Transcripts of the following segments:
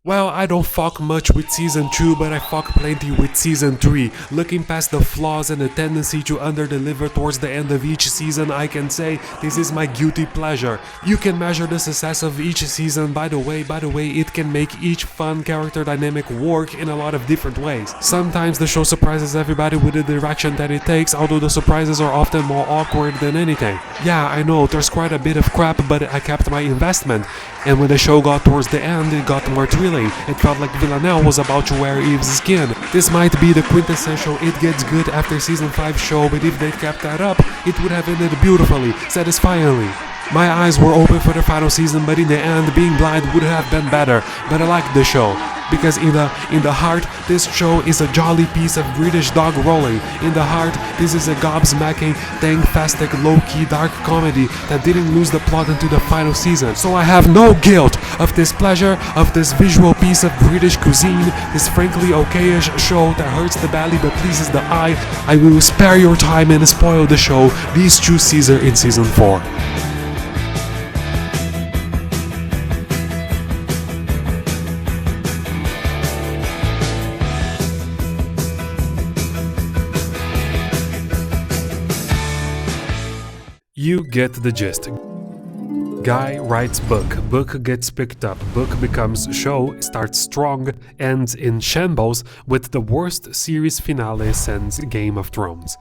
Well, I don't fuck much with Season 2, but I fuck plenty with Season 3. Looking past the flaws and the tendency to underdeliver towards the end of each season, I can say this is my guilty pleasure. You can measure the success of each season by the way it can make each fun character dynamic work in a lot of different ways. Sometimes the show surprises everybody with the direction that it takes, although the surprises are often more awkward than anything. Yeah, I know, there's quite a bit of crap, but I kept my investment. And when the show got towards the end, it got more thrilling. It felt like Villanelle was about to wear Eve's skin. This might be the quintessential It Gets Good after season 5 show, but if they kept that up, it would have ended beautifully, satisfyingly. My eyes were open for the final season, but in the end, being blind would have been better. But I liked the show. Because in the heart, this show is a jolly piece of British dog rolling. In the heart, this is a gobsmacking, thang-fastic, low-key dark comedy that didn't lose the plot into the final season. So I have no guilt of this pleasure, of this visual piece of British cuisine, this frankly okayish show that hurts the belly but pleases the eye. I will spare your time and spoil the show. These choose Caesar in season 4. You get the gist. Guy writes book gets picked up, book becomes show, starts strong, ends in shambles with the worst series finale since Game of Thrones.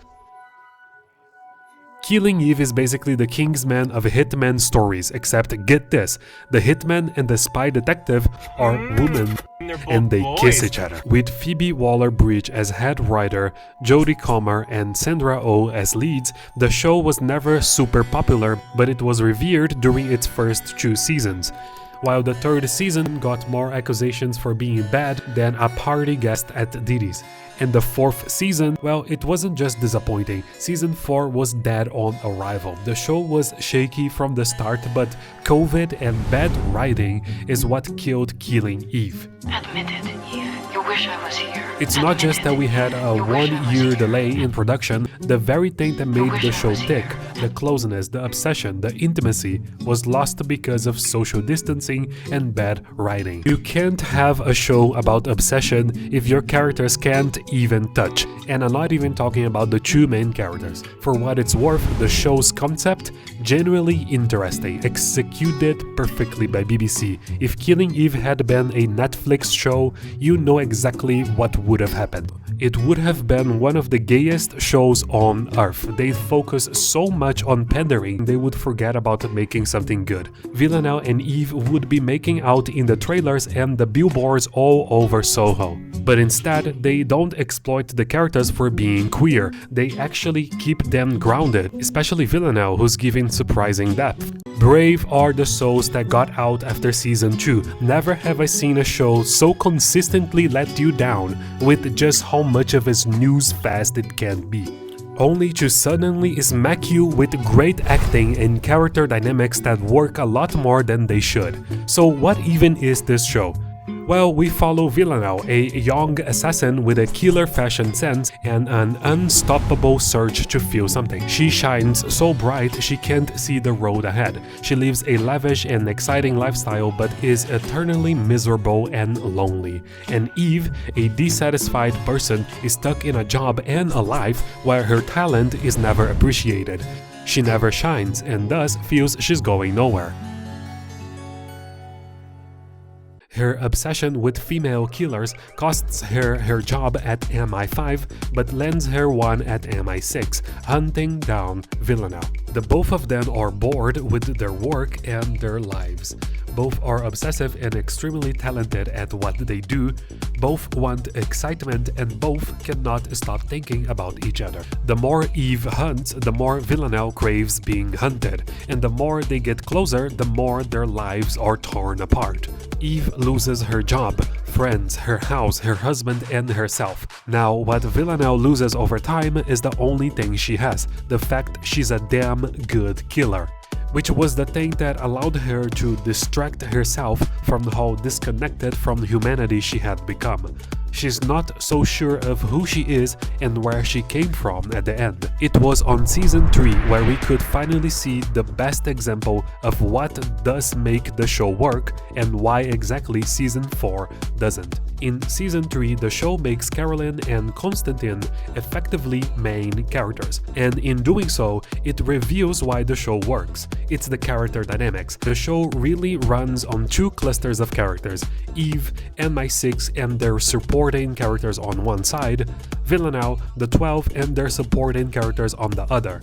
Killing Eve is basically the Kingsman of hitman stories, except get this, the hitman and the spy detective are women and they kiss each other. With Phoebe Waller-Bridge as head writer, Jodie Comer and Sandra Oh as leads, the show was never super popular, but it was revered during its first 2 seasons. While the 3rd season got more accusations for being bad than a party guest at Didi's. And the 4th season, well, it wasn't just disappointing. Season 4 was dead on arrival. The show was shaky from the start, but COVID and bad writing is what killed Killing Eve. Admit it, Eve. You wish I was here. It's not just that we had a 1-year delay in production, the very thing that made the show tick, the closeness, the obsession, the intimacy, was lost because of social distancing and bad writing. You can't have a show about obsession if your characters can't even touch. And I'm not even talking about the 2 main characters. For what it's worth, the show's concept, genuinely interesting, executed perfectly by BBC. If Killing Eve had been a Netflix show, you know exactly what would have happened. It would have been one of the gayest shows on earth. They focus so much on pandering, they would forget about making something good. Villanelle and Eve would be making out in the trailers and the billboards all over Soho. But instead, they don't exploit the characters for being queer. They actually keep them grounded, especially Villanelle, who's given surprising depth. Brave are the souls that got out after season 2. Never have I seen a show so consistently let you down with just how much of a snooze fest it can be. Only to suddenly smack you with great acting and character dynamics that work a lot more than they should. So what even is this show? Well, we follow Villanelle, a young assassin with a killer fashion sense and an unstoppable surge to feel something. She shines so bright she can't see the road ahead. She lives a lavish and exciting lifestyle but is eternally miserable and lonely. And Eve, a dissatisfied person, is stuck in a job and a life where her talent is never appreciated. She never shines and thus feels she's going nowhere. Her obsession with female killers costs her her job at MI5, but lands her one at MI6, hunting down Villanelle. The both of them are bored with their work and their lives. Both are obsessive and extremely talented at what they do. Both want excitement and both cannot stop thinking about each other. The more Eve hunts, the more Villanelle craves being hunted, and the more they get closer, the more their lives are torn apart. Eve loses her job, friends, her house, her husband, and herself. Now, what Villanelle loses over time is the only thing she has, the fact she's a damn good killer. Which was the thing that allowed her to distract herself from how disconnected from humanity she had become. she's not so sure of who she is and where she came from at the end. It was on season 3 where we could finally see the best example of what does make the show work and why exactly season 4 doesn't. In season 3, the show makes Carolyn and Konstantin effectively main characters, and in doing so, it reveals why the show works. It's the character dynamics. The show really runs on 2 clusters of characters, Eve and MI6 and their supporting characters on one side, Villanelle, the 12 and their supporting characters on the other.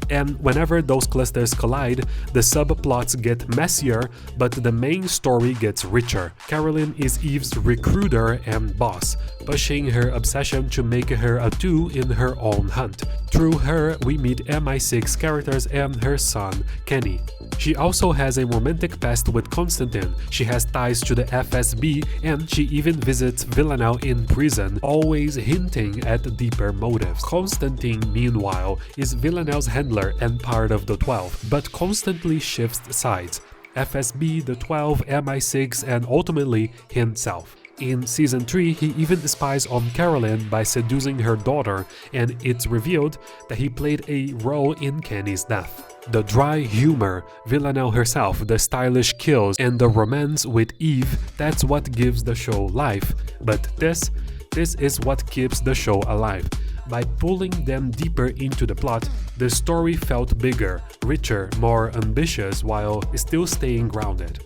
And whenever those clusters collide, the subplots get messier, but the main story gets richer. Carolyn is Eve's recruiter and boss, pushing her obsession to make her a 2 in her own hunt. Through her, we meet MI6 characters and her son, Kenny. She also has a romantic past with Konstantin, she has ties to the FSB, and she even visits Villanelle in prison, always hinting at deeper motives. Konstantin, meanwhile, is Villanelle's handler and part of the 12, but constantly shifts sides. FSB, the 12, MI6, and ultimately himself. In season 3, he even spies on Carolyn by seducing her daughter, and it's revealed that he played a role in Kenny's death. The dry humor, Villanelle herself, the stylish kills, and the romance with Eve, that's what gives the show life. But this is what keeps the show alive. By pulling them deeper into the plot, the story felt bigger, richer, more ambitious while still staying grounded.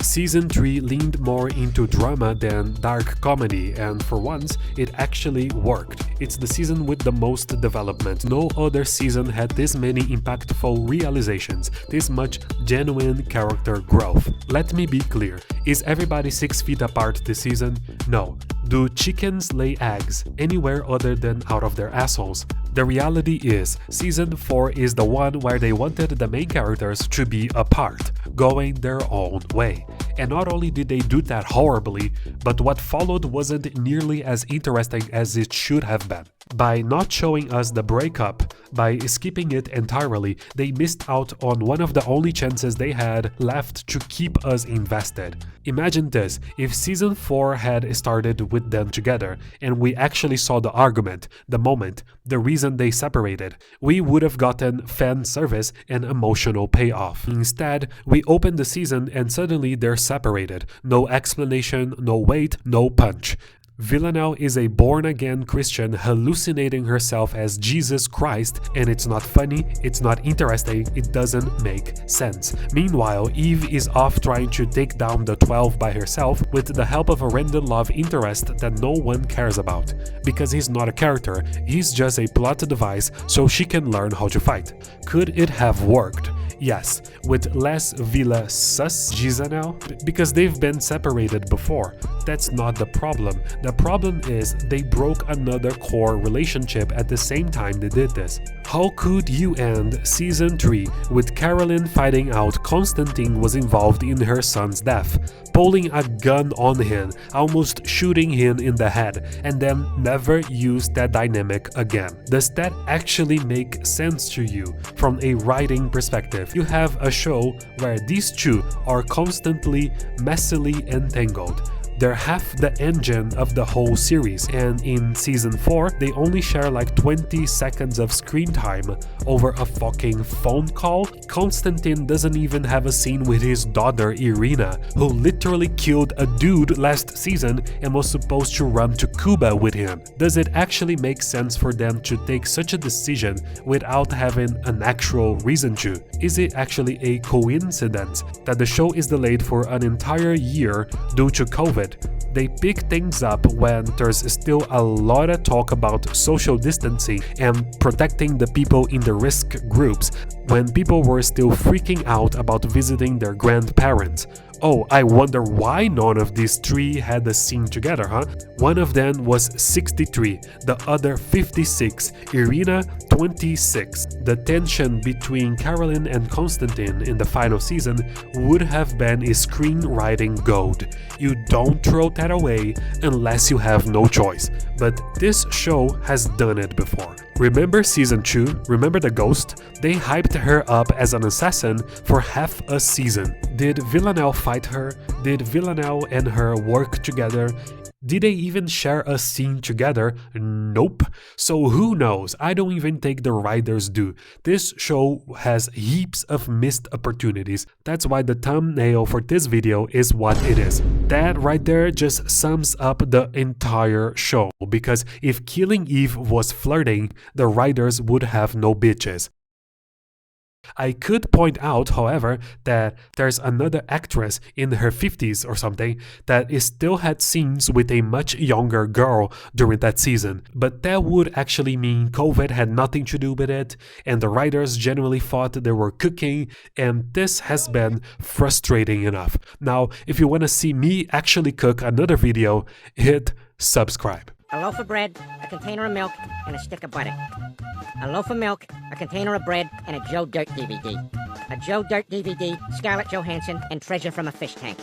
Season 3 leaned more into drama than dark comedy, and for once, it actually worked. It's the season with the most development. No other season had this many impactful realizations, this much genuine character growth. Let me be clear, is everybody 6 feet apart this season? No. Do chickens lay eggs anywhere other than out of their assholes? The reality is, season 4 is the one where they wanted the main characters to be apart, going their own way. And not only did they do that horribly, but what followed wasn't nearly as interesting as it should have been. By not showing us the breakup, by skipping it entirely, they missed out on one of the only chances they had left to keep us invested. Imagine this, if season 4 had started with them together, and we actually saw the argument, the moment, the reason they separated, we would have gotten fan service and emotional payoff. Instead, we open the season and suddenly they're separated. No explanation, no weight, no punch. Villanelle is a born-again Christian hallucinating herself as Jesus Christ, and it's not funny, it's not interesting, it doesn't make sense. Meanwhile, Eve is off trying to take down the 12 by herself with the help of a random love interest that no one cares about. Because he's not a character, he's just a plot device so she can learn how to fight. Could it have worked? Yes, with less Villa sus Giselle, because they've been separated before. That's not the problem. The problem is they broke another core relationship at the same time they did this. How could you end season 3 with Carolyn finding out Konstantin was involved in her son's death, pulling a gun on him, almost shooting him in the head, and then never use that dynamic again? Does that actually make sense to you from a writing perspective? You have a show where these two are constantly messily entangled. They're half the engine of the whole series, and in season 4, they only share like 20 seconds of screen time over a fucking phone call. Konstantin doesn't even have a scene with his daughter Irina, who literally killed a dude last season and was supposed to run to Cuba with him. Does it actually make sense for them to take such a decision without having an actual reason to? Is it actually a coincidence that the show is delayed for an entire year due to COVID? They pick things up when there's still a lot of talk about social distancing and protecting the people in the risk groups, when people were still freaking out about visiting their grandparents. Oh, I wonder why none of these 3 had a scene together, huh? One of them was 63, the other 56, Irina 26. The tension between Carolyn and Konstantin in the final season would have been a screenwriting gold. You don't throw that away unless you have no choice. But this show has done it before. Remember season 2? Remember the ghost? They hyped her up as an assassin for half a season. Did Villanelle fight her? Did Villanelle and her work together? Did they even share a scene together? Nope. So who knows? I don't even think the writers do. This show has heaps of missed opportunities. That's why the thumbnail for this video is what it is. That right there just sums up the entire show, because if Killing Eve was flirting, the writers would have no bitches. I could point out, however, that there's another actress in her 50s or something that is still had scenes with a much younger girl during that season. But that would actually mean COVID had nothing to do with it, and the writers generally thought they were cooking, and this has been frustrating enough. Now, if you want to see me actually cook another video, hit subscribe. A loaf of bread, a container of milk, and a stick of butter. A loaf of milk, a container of bread, and a Joe Dirt DVD. A Joe Dirt DVD, Scarlett Johansson, and Treasure from a Fish Tank.